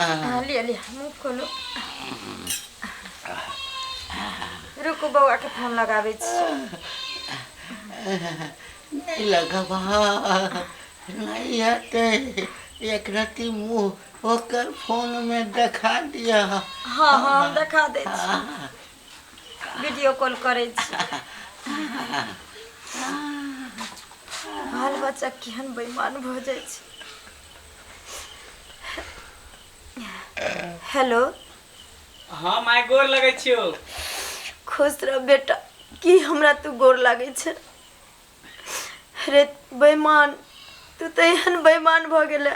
लिया लिया मुँह खोलो। रुको बउआ के फोन लगाबे छी। नहीं लगबा नहीं आते एक रति मुँह ओकर फोन में देखा दिया। हाँ हाँ हम देखा दे वीडियो कॉल करे छी। बाल बच्चा केहन बेईमान भ जाय छै। हेलो हाँ माय गोर लगे छियो। खुश रह बेटा। की हमरा तू गोर लागे छै रे बेईमान। तू तो एहन बेईमान भ गेले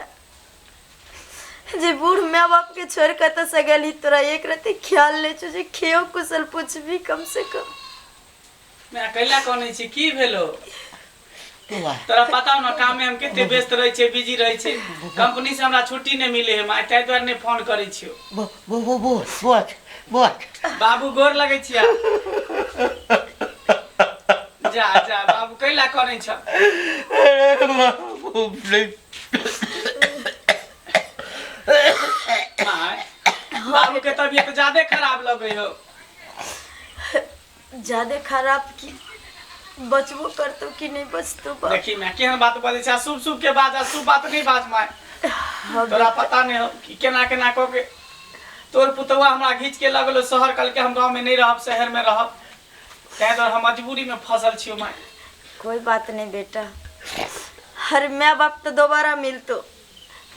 जे बूढ़ माय बाप के छोड़ के त से गेली। तोरा एक रति ख्याल ले छो जे खेओ कुशल पूछबी कम से कम। मैं अकेला कोनी छी की भेलो तोरा पता न काम में हम केते व्यस्त रहे छे बिजी रहे छे। कंपनी से हमरा छुट्टी नहीं मिले है माय ताई द्वारे नहीं फोन करे छियो। बाबू गोर लगे छिया। जा जा बाबू कैला कोनी छ। माय बाबू के तबीयत ज्यादा खराब लगे हो। ज्यादा खराब की बचबो करतो कि नहीं बचतो। देखी मैं केहन बात बोले छ शुभ शुभ के बात शुभ बात नहीं बात माय। तोरा पता नहीं हो कि केना केना को के तोर पुतवा हमरा घीच के लगलो शहर कल के हम गांव में नहीं रहब शहर में रहब। तै दर हम मजबूरी में फसल छियो माय। कोई बात नहीं बेटा। हर माँ बाप तो दोबारा मिलतो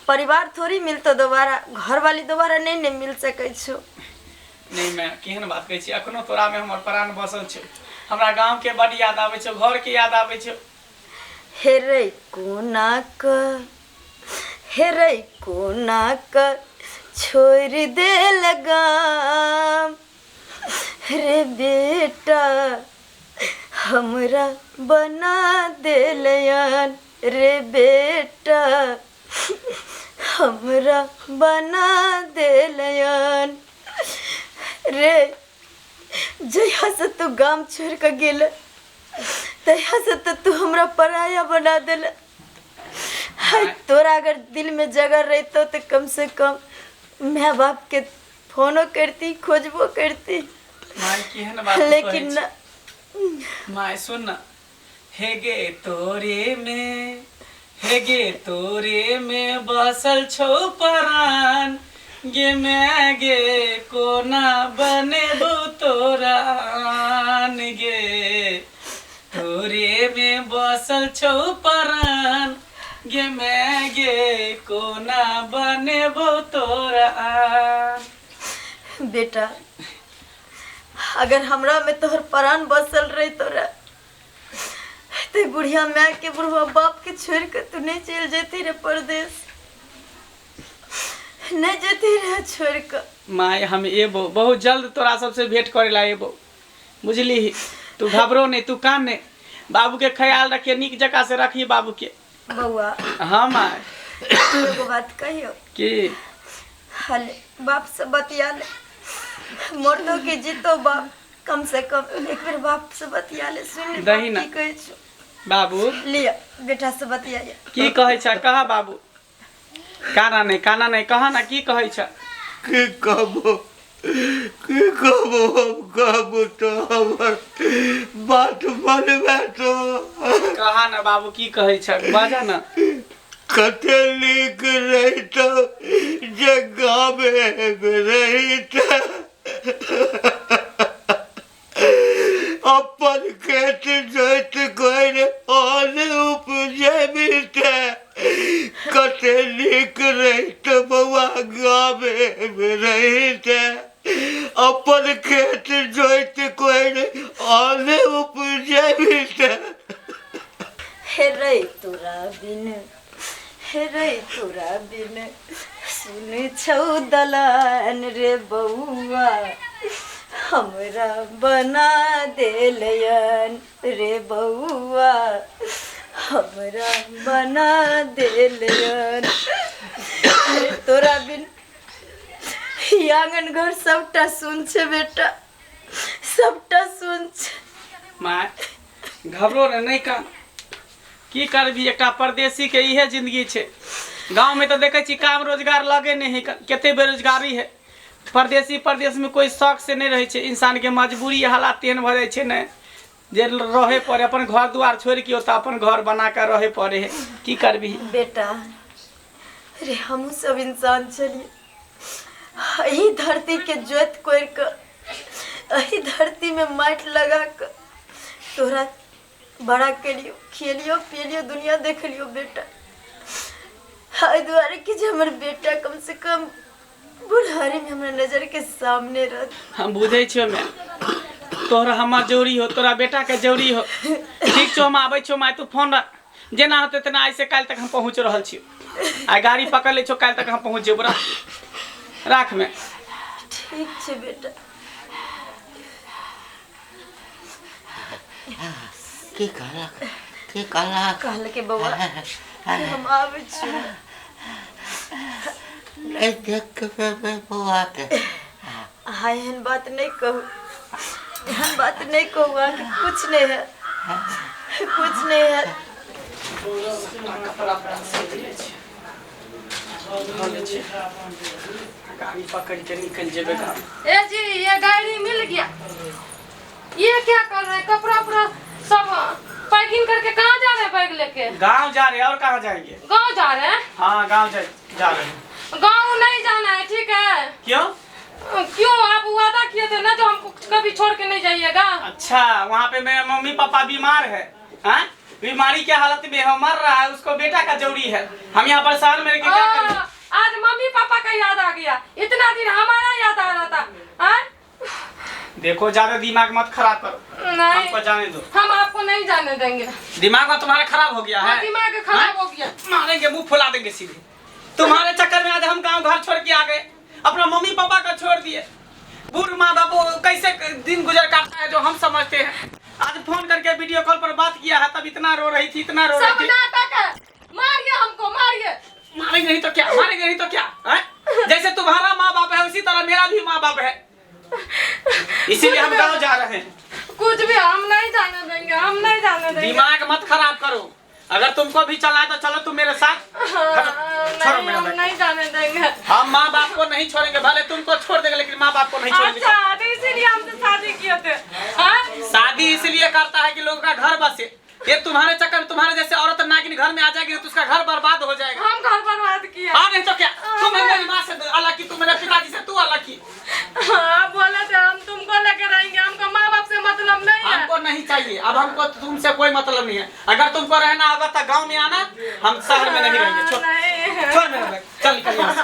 परिवार थोड़ी मिलतो दोबारा। घर वाली दोबारा नहीं मिल सके छो। नहीं मैं केहन बात कहै छी अखनो तोरा में हमर प्राण बसल छै। हमरा गांव के बड़ याद आवे छो घर के याद आवे छो। हेरे कोना क छोड़ दे लगा रे बेटा हमरा बना दे लयन रे बेटा हमरा बना दे लयन रे। जहिया से तू गांव छोड़ के गेल तहिया से तो तू हमरा पराया बना देल। हाय तोरा अगर दिल में जगह रहतो तो कम से कम माँ बाप के फोनो करती खोजबो करती। माय केहन बात लेकिन न माय सुन न हेगे तोरे में बसल छो परान गे मैं गे कोना बनेबो तोरान गे तोरे में बसल छो परान गे मैं गे कोना बनेबो तोरान। बेटा अगर हमरा में तोहर प्राण बसल रही तोरा तो बुढ़िया माँ के बुढ़वा बाप के छोड़ के तू नहीं चल जेती रे परदेश। नहीं जेती रे छोड़ के। माय हम एबो बहुत जल्द तोरा सबसे भेंट करे ला एबो बुझली। तू घबरो नहीं तू कान नहीं बाबू के ख्याल रखिए नीक जगह से रखिए बाबू के। बउआ हाँ माय एगो बात कहियो की हले बाप से बतिया ले मोटो के जीतो बाप कम से कम एक बार बाप से बतिया ले। सुन दही ना की कहै छ बाबू लिया बेटा से बतिया की कहै छ कहा बाबू। काना नहीं कहा ना की कहै छ। की कहबो हम कहबो तो हमर बात मनबे तो कहा ना बाबू की कहै छ बाजा ना। कते नीक रहितो जे गाँवे में रहितो अपन खेत जोत कोई अन्न उपजे मिलते। कते नीक रहितो बउआ गाँवे में रहिते अपन खेत जोत कोई अन्न उपजे मिलते। हेरै तोरा बिन सुन छौ दलान रे बउआ हमरा बना देलयन रे बउआ हमरा बना देलयन। तोरा बिन आंगन घर सबटा सुन छे बेटा सबटा सुन छे। माय घबरो नहीं का की करबी, एकटा परदेसी के इहे जिंदगी छै। गाँव में तो देखे छी काम रोजगार लगे नहीं है, कते बेरोजगारी है। परदेश में कोई शौक से नहीं रहे छै। इंसान के मजबूरी हालात तेहन भऽ जाइ छै ने जे रहे पड़े, अपन घर दुआर छोड़ के ओतऽ अपन घर बना कर रहे पड़े है। की करबी बेटा, अरे हम सब इंसान चलिए, यही धरती के जोत कोड़ कर, यही धरती में माटि लगा कर तोरा बड़ा करियो, खेलियो पियलियो, दुनिया देख लियो बेटा। हाय द्वारे कि जे हमर बेटा कम से कम बुढ़ारी में हमरा नजर के सामने रह। हम बुझे छियो मैं, तोहरा हमार जरूरी हो, तोरा बेटा के जरूरी हो। ठीक छो, हम आबै छो, मैं तू फोन रख, जेना होते तेना आइ से काल्हि तक हम पहुँच रहल छियो। आइ गाड़ी पकड़ ले छो, काल्हि तक हम पहुँच जेबो। राख में। ठीक छे बेटा। की कहला के बउआ हम आबै छी। नहीं देख के बउआ के हाय एहन बात नहीं कहू, एहन बात नहीं कहू, कि कुछ नहीं है, कुछ नहीं है। गाड़ी पकड़ के निकल जेबे गाँव। ए जी, ये गाड़ी मिल गया। ये क्या कर रहे हैं? कपड़ा पूरा सब पैकिंग करके कहाँ जा रहे हैं बैग लेके? गाँव जा रहे हैं। और कहाँ जाएंगे? गाँव जा रहे हैं? हाँ गाँव जा रहे हैं। गाँव नहीं जाना है, ठीक है? क्यों? क्यों? आप वादा किए थे ना जो हमको कभी छोड़ के नहीं जाइएगा। अच्छा, वहाँ पे मेरे मम्मी पापा बीमार है, हाँ? बीमारी के हालत में है, मर रहा है, उसको बेटा का जरूरी है। हम यहाँ पर शहर में क्या करें? आज मम्मी पापा का याद आ गया, इतना दिन हमारा याद आ रहा था। हाँ? देखो ज्यादा दिमाग मत खराब करो, नहीं, हमको जाने दो। हम आपको नहीं जाने देंगे। दिमाग में तुम्हारा खराब हो गया है? दिमाग खराब हो गया। मारेंगे, मुंह फुला देंगे सीधे। तुम्हारे चक्कर में आज हम गांव घर छोड़ के आ गए, अपना मम्मी पापा का छोड़ दिए। बूढ़ माँ बाप कैसे दिन गुजर काटता है जो हम समझते हैं। आज फोन करके वीडियो कॉल पर बात किया है, तब इतना रो रही थी, इतना रो रही सब थी। नाटक है, मारिए हमको, मारिए। मारेंगे नहीं तो क्या, मारेंगे नहीं तो क्या है? जैसे तुम्हारा माँ बाप है उसी तरह मेरा भी माँ बाप है, इसीलिए हम गाँव जा रहे हैं। कुछ भी हम नहीं जाने देंगे, हम नहीं जाने देंगे। दिमाग मत खराब करो। अगर तुमको भी चला है तो चलो तुम मेरे साथ। छोड़ो मेरा हम बैग। नहीं जाने देंगे। हम माँ बाप को नहीं छोड़ेंगे, भले तुमको छोड़ देंगे लेकिन माँ बाप को नहीं छोड़ेंगे। अच्छा, तो इसीलिए हमसे शादी किए थे। हाँ? शादी इसलिए करता है कि लोगों का घर बसे। ये तुम्हारे चक्कर में तुम्हारे जैसे औरत नागिन घर में आ जाएगी तो उसका घर बर्बाद हो जाएगा। हम घर बर्बाद किए। हाँ नहीं तो क्या, तुम मेरी माँ से अलग की, तुम मेरे पिताजी से तू अलग की। हाँ, बोले थे हम तुमको लेके रहेंगे, हमको माँ बाप से मतलब नहीं है। हमको नहीं चाहिए, अब हमको तुमसे कोई मतलब नहीं है। अगर तुमको रहना होगा तो गाँव में आना, हम शहर में नहीं रहेंगे। छोड़ नहीं। छोड़ मेरा बैग, चल निकल यहाँ से,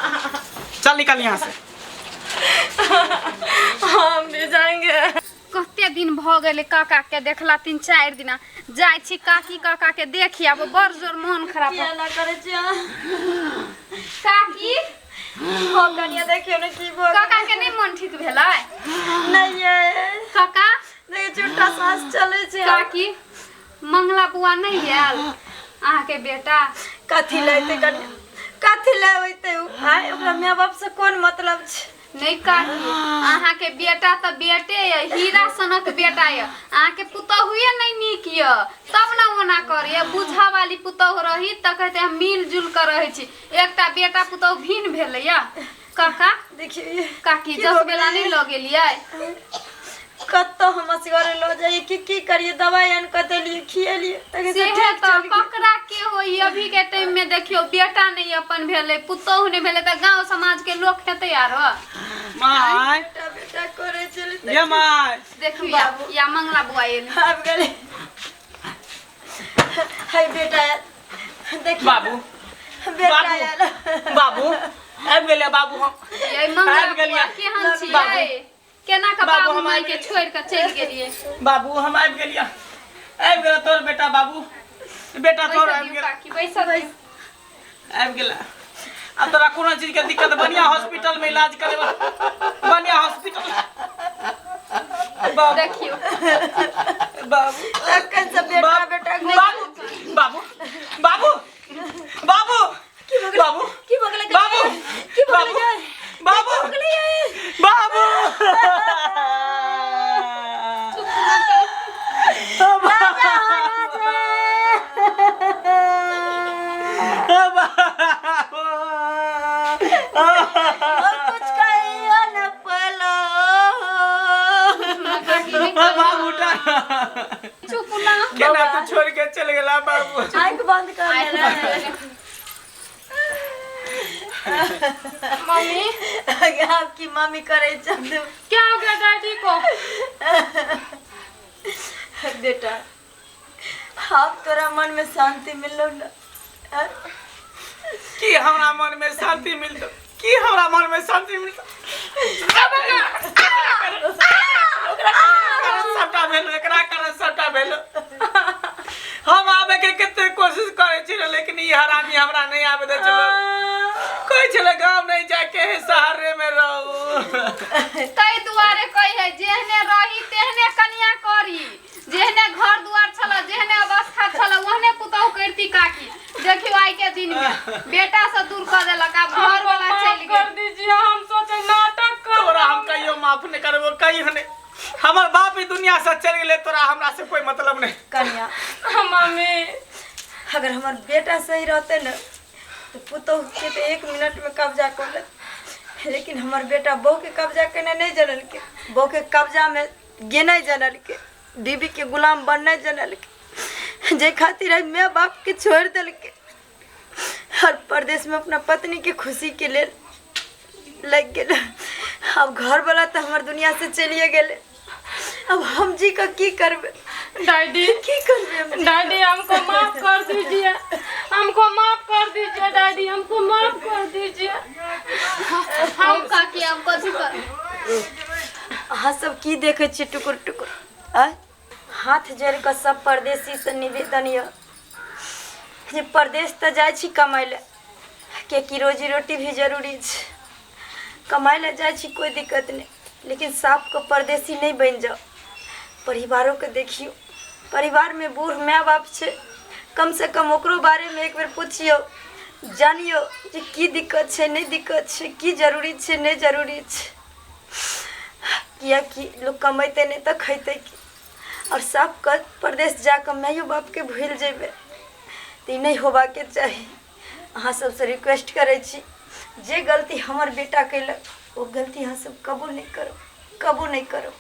चल निकल यहाँ से। हम भी जाएंगे। कते दिन भ गए काका के देखला 3-4 दिन जाय छी काकी काका के देखी अब बड़ जोर मन खराब क्या ना करे जा काकी हो कनिया देखियो ने की भो काका के नहीं मन ठीक भेलै नहीं है काका नहीं छुट्टा सांस चले छे काकी मंगला बुआ नहीं आयल अहाँ के बेटा कथी लेते कनिया कथी ले होइते हाय ओकरा माय बाप से कोन मतलब छे नहीं काकी अहाँ के बेटा तो बेटे है हीरा सनक बेटा है अहाँ के पुतहुए नहीं नीक य तब ना ओना करे बुझा वाली पुतहु रही त कहते हम मिलजुल कर रहे छी एकटा बेटा पुतहु भिन्न भेलै या काका देखिए काकी 10 बेला नहीं ल गेलियै कत्तो हम असगर लो जाई की करिए दवाई आन क देलिए खिएलिए तके से ठीक तो पकड़ा के होई अभी के टाइम में देखियो बेटा नहीं अपन भेले पुतहु नहीं भेले त गांव समाज के लोग खेते यार माय बेटा बेटा करे चले ये माय देखियो या मंगला बुआ एल अब गले हाय बेटा देखिए बाबू बेटा यार बाबू आबि गेलिया बाबू हम ये मंगला आबि गेलिया बुआ केहन छियै केना का बाबू बाबू हम माय आबि के छोड़ के चल गेलिए बाबू हम आबि गेलिया आबि गेला तोर बेटा बाबू बेटा तोर आबि गेला काकी बैसा आबि गेला अब तोरा कोनो चीज के दिक्कत बढ़िया हॉस्पिटल में इलाज करेबा बढ़िया हॉस्पिटल बाबू देखियो बाबू तक से बेटा बेटा बाबू बाबू बाबू बाबू बाबू की बगले बाबू की बगले बाबू बाबू ना बाबू। आँख बंद कर ले। मम्मी आपकी मम्मी करे चंदू। क्या हो गया डैडी को? बेटा आप तोरा मन में शांति मिलो ना। कि हमरा मन में शांति मिलतो, कि हमरा मन में शांति मिलतो। सबटा भेल, एकरा कारण सबटा भेल। हम आबे के कते कोशिश करे छी, लेकिन ई हरामी हमरा नहीं आबे दे। चलो कोई चले गांव नहीं जाके शहर में रहू। तै दुआरे कही है जेहने रही तेहने कनिया करी, जेहने घर दुआर छला, जेहने अवस्था छला, ओहने पुतहु करती काकी। देखियो आई के दिन में बेटा से दूर कर देलक, अब घर वाला चल कर गए। दीजिए, हम सोचे नाटक कर। तोरा हम कहियो माफ नहीं करबो, कहीं हने हमर बाप ही दुनिया से चल गेले, तोरा हमरा से कोई मतलब नहीं। कन्या मम्मी अगर हमार बेटा सही रहते न तो पुतहु के तो 1 मिनट में कब्जा कर ले, लेकिन हमार बेटा बहू के कब्जा करने नहीं जानल के, बहू के कब्जा में गिने जानल के, बीबी के गुलाम बनने जानल के, जे खातिर माँ बाप के छोड़ दिल के हर प्रदेश में अपना पत्नी के खुशी के लिए लग गए। अब घर वाला तो हमार दुनिया से चलिए गए, अब हम जी का की करबे डैडी, की करबे? डैडी हमको माफ कर दीजिए, हमको माफ कर दीजिए डैडी, हमको माफ कर दीजिए। हम काकी हमको कर अहाँ सब की देखे छी टुकुर टुकुर? हाथ जोड़ के सब परदेसी से निवेदन है जे परदेश तो जाए छी कमाई ले, के की रोजी रोटी भी जरूरी है, कमाई ले जाए छी कोई दिक्कत नहीं, लेकिन साफ को परदेसी नहीं बन जाओ। परिवारों के देखियो, परिवार में बूढ़ माँ बाप छे, कम से कम ओकरो बारे में एक बार पूछियो, जानियो जे की दिक्कत छे, नहीं दिक्कत छे, की जरूरी छे, नहीं जरूरी छे। किया कि लोग कमेते नहीं तो खैते की, और सब कर प्रदेश जाकर मायो बाप के भूल जेबे, तो नहीं होबा के चाहिए। अहाँ सबसे रिक्वेस्ट करे छी, जे गलती हमार बेटा कैलक वो गलती अहाँ सब कबो नहीं करो, कबो नहीं करो।